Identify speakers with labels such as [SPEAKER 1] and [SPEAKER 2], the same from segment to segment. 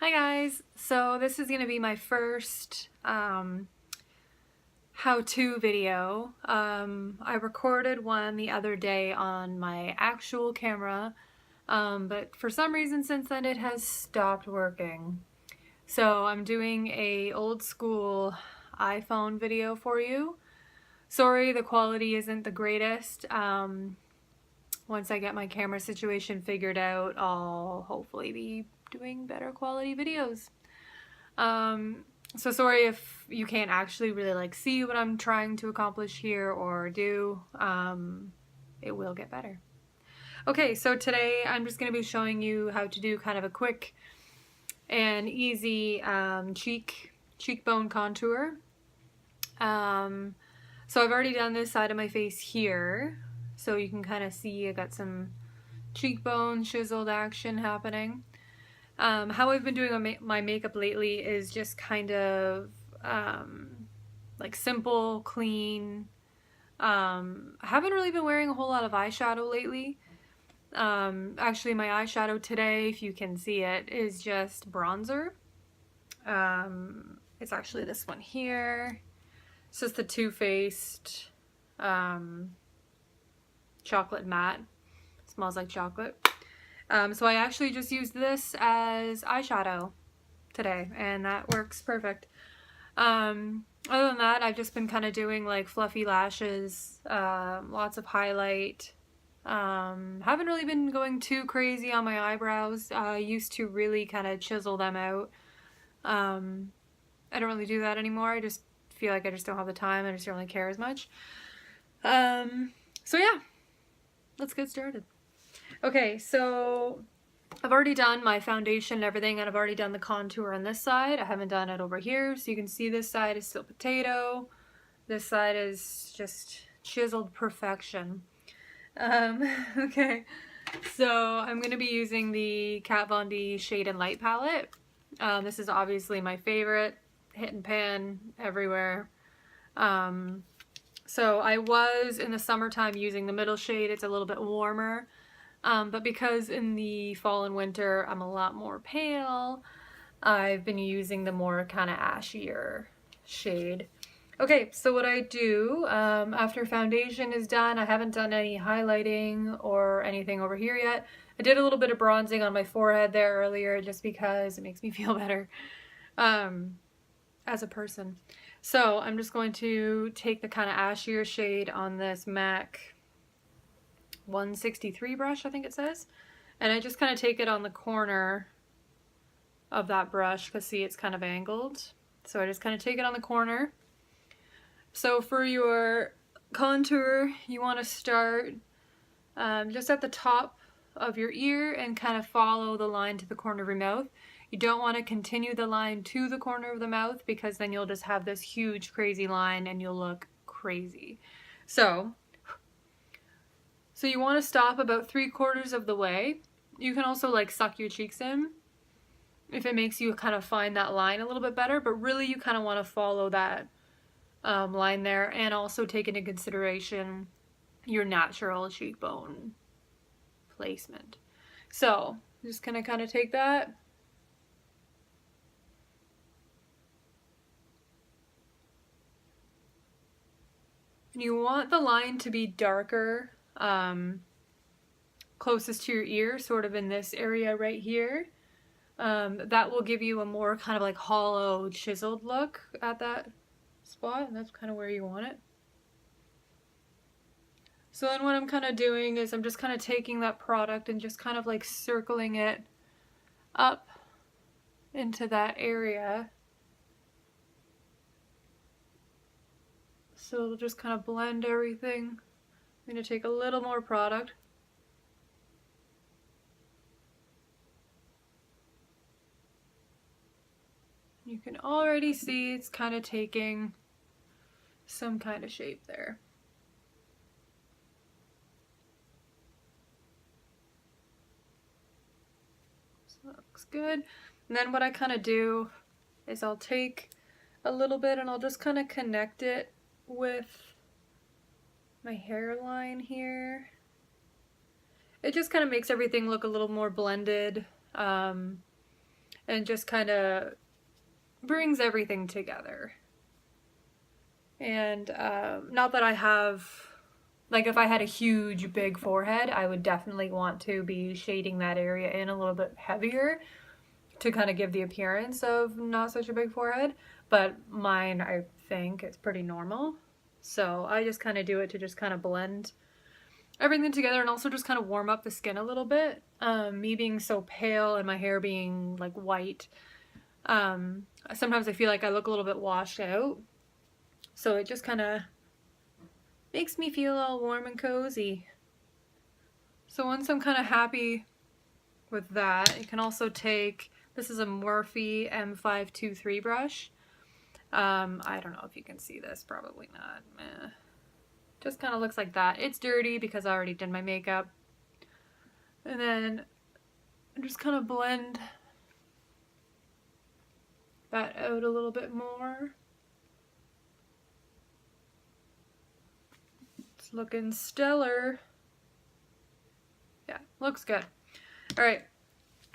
[SPEAKER 1] Hi guys, so this is going to be my first how-to video. I recorded one the other day on my actual camera, but for some reason since then it has stopped working. So I'm doing a old school iPhone video for you. Sorry the quality isn't the greatest. Once I get my camera situation figured out, I'll hopefully be doing better quality videos. So sorry if you can't actually really see what I'm trying to accomplish here or do. It will get better. Okay, so today I'm just going to be showing you how to do kind of a quick and easy cheekbone contour. So I've already done this side of my face here, so you can kind of see I got some cheekbone chiseled action happening. How I've been doing my makeup lately is just kind of like simple, clean. I haven't really been wearing a whole lot of eyeshadow lately. Actually, my eyeshadow today, if you can see it, is just bronzer. It's actually this one here. It's just the Too Faced chocolate matte. It smells like chocolate. So I actually just used this as eyeshadow today, and that works perfect. Other than that, I've just been kind of doing like fluffy lashes, lots of highlight. Haven't really been going too crazy on my eyebrows. I used to really kind of chisel them out. I don't really do that anymore. I just feel like I just don't have the time. I just don't really care as much. So yeah, let's get started. Okay, so I've already done my foundation and everything, and I've already done the contour on this side. I haven't done it over here, so you can see this side is still potato. This side is just chiseled perfection. Okay, so I'm going to be using the Kat Von D Shade and Light palette. This is obviously my favorite, hit and pan everywhere. So I was in the summertime using the middle shade. It's a little bit warmer. But because in the fall and winter I'm a lot more pale, I've been using the more kind of ashier shade. Okay, so what I do after foundation is done, I haven't done any highlighting or anything over here yet. I did a little bit of bronzing on my forehead there earlier just because it makes me feel better as a person. So I'm just going to take the kind of ashier shade on this MAC 163 brush, I think it says, and I just kind of take it on the corner of that brush because see, it's kind of angled, so I just kind of take it on the corner. So for your contour, you want to start just at the top of your ear and kind of follow the line to the corner of your mouth. You don't want to continue the line to the corner of the mouth because then you'll just have this huge crazy line and you'll look crazy. So you want to stop about 3/4 of the way. You can also like suck your cheeks in if it makes you kind of find that line a little bit better, but really you kind of want to follow that line there and also take into consideration your natural cheekbone placement. So I'm just gonna kind of take that. And you want the line to be darker, closest to your ear, sort of in this area right here. That will give you a more kind of like hollow, chiseled look at that spot, and that's kind of where you want it. So then what I'm kind of doing is I'm just kind of taking that product and just kind of like circling it up into that area. So it'll just kind of blend everything. I'm going to take a little more product. You can already see it's kind of taking some kind of shape there. So that looks good. And then what I kind of do is I'll take a little bit and I'll just kind of connect it with my hairline here. It just kind of makes everything look a little more blended. and just kind of brings everything together. And not that I have, like if I had a huge big forehead, I would definitely want to be shading that area in a little bit heavier to kind of give the appearance of not such a big forehead. But mine, I think, is pretty normal. So I just kind of do it to just kind of blend everything together and also just kind of warm up the skin a little bit. Me being so pale and my hair being like white, sometimes I feel like I look a little bit washed out. So it just kind of makes me feel all warm and cozy. So once I'm kind of happy with that, you can also take, this is a Morphe M523 brush. I don't know if you can see this, probably not. Just kind of looks like that. It's dirty because I already did my makeup. And then I just kind of blend that out a little bit more. It's looking stellar. Yeah, looks good. All right,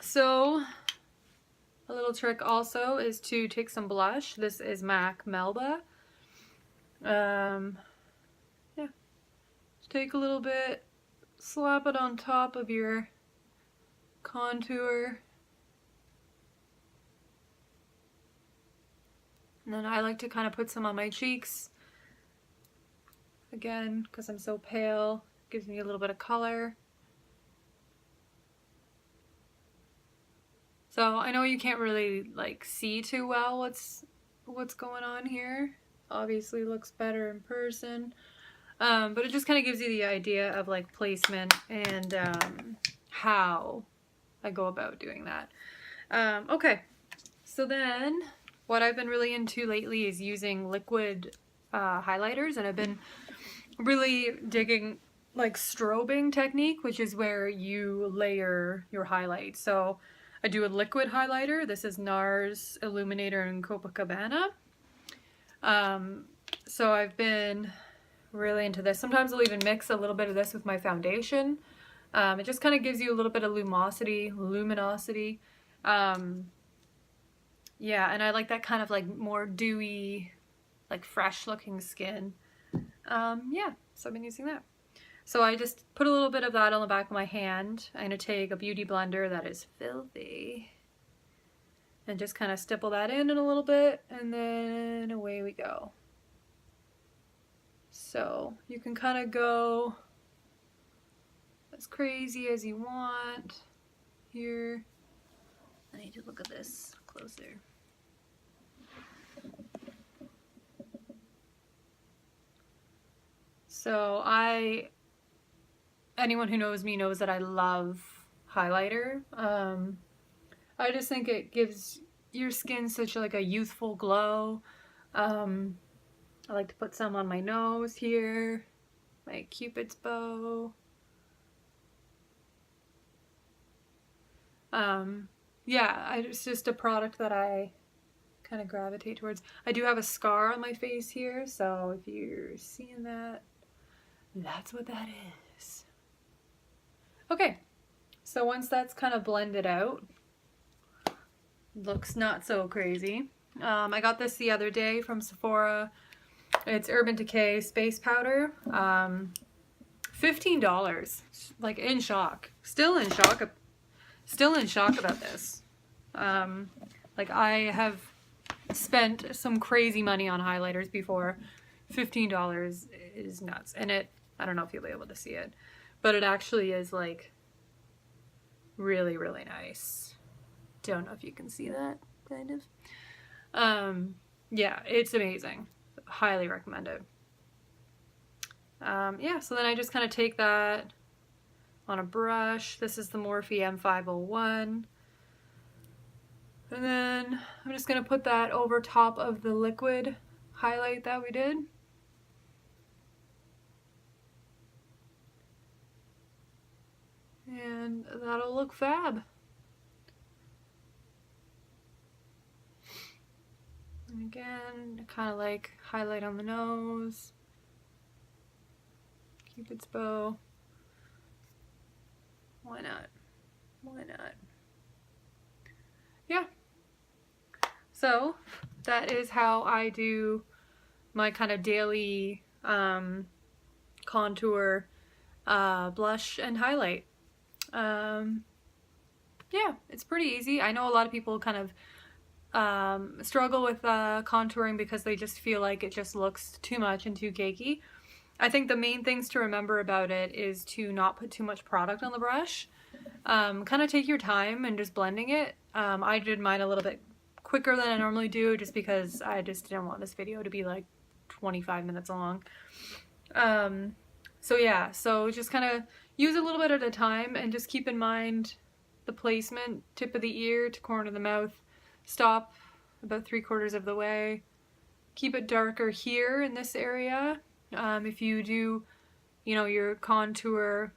[SPEAKER 1] so a little trick also is to take some blush. This is MAC Melba. Yeah, just take a little bit, slap it on top of your contour. And then I like to kind of put some on my cheeks. Again, because I'm so pale, gives me a little bit of color. So I know you can't really like see too well what's going on here. Obviously looks better in person. But it just kind of gives you the idea of like placement and how I go about doing that. Okay, so then what I've been really into lately is using liquid highlighters, and I've been really digging like strobing technique, which is where you layer your highlights. So I do a liquid highlighter. This is NARS Illuminator in Copacabana. So I've been really into this. Sometimes I'll even mix a little bit of this with my foundation. It just kind of gives you a little bit of luminosity. Yeah, and I like that kind of like more dewy, like fresh looking skin. Yeah, so I've been using that. So I just put a little bit of that on the back of my hand. I'm gonna take a beauty blender that is filthy and just kind of stipple that in a little bit, and then away we go. So you can kind of go as crazy as you want here. I need to look at this closer. So anyone who knows me knows that I love highlighter. I just think it gives your skin such like a youthful glow. I like to put some on my nose here, my Cupid's bow. Yeah, it's just a product that I kind of gravitate towards. I do have a scar on my face here, so if you're seeing that, that's what that is. Okay, so once that's kind of blended out, looks not so crazy. I got this the other day from Sephora. It's Urban Decay Space Powder. $15. Like in shock. Still in shock about this. Like I have spent some crazy money on highlighters before. $15 is nuts. And I don't know if you'll be able to see it, but it actually is like really, really nice. Don't know if you can see that, kind of. Yeah, it's amazing. Highly recommend it. Yeah, so then I just kind of take that on a brush. This is the Morphe M501. And then I'm just going to put that over top of the liquid highlight that we did. And that'll look fab. And again, kind of like highlight on the nose. Cupid's bow. Why not? Why not? Yeah, So that is how I do my kind of daily contour, blush, and highlight. Yeah, it's pretty easy. I know a lot of people kind of struggle with contouring because they just feel like it just looks too much and too cakey. I think the main things to remember about it is to not put too much product on the brush. Kind of take your time and just blending it. I did mine a little bit quicker than I normally do just because I just didn't want this video to be like 25 minutes long. So yeah, so just kind of use a little bit at a time and just keep in mind the placement, tip of the ear to corner of the mouth, stop about 3/4 of the way, keep it darker here in this area. If you do, you know, your contour,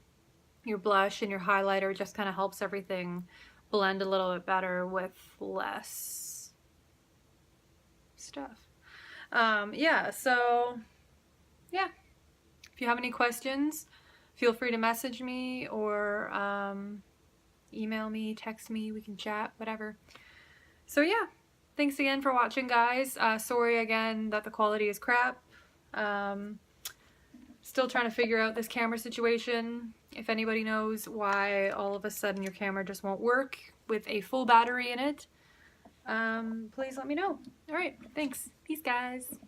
[SPEAKER 1] your blush, and your highlighter, just kind of helps everything blend a little bit better with less stuff. Yeah, so yeah, if you have any questions, feel free to message me or email me, text me, we can chat, whatever. So yeah, thanks again for watching, guys. Sorry again that the quality is crap. Still trying to figure out this camera situation. If anybody knows why all of a sudden your camera just won't work with a full battery in it, please let me know. Alright, thanks. Peace, guys.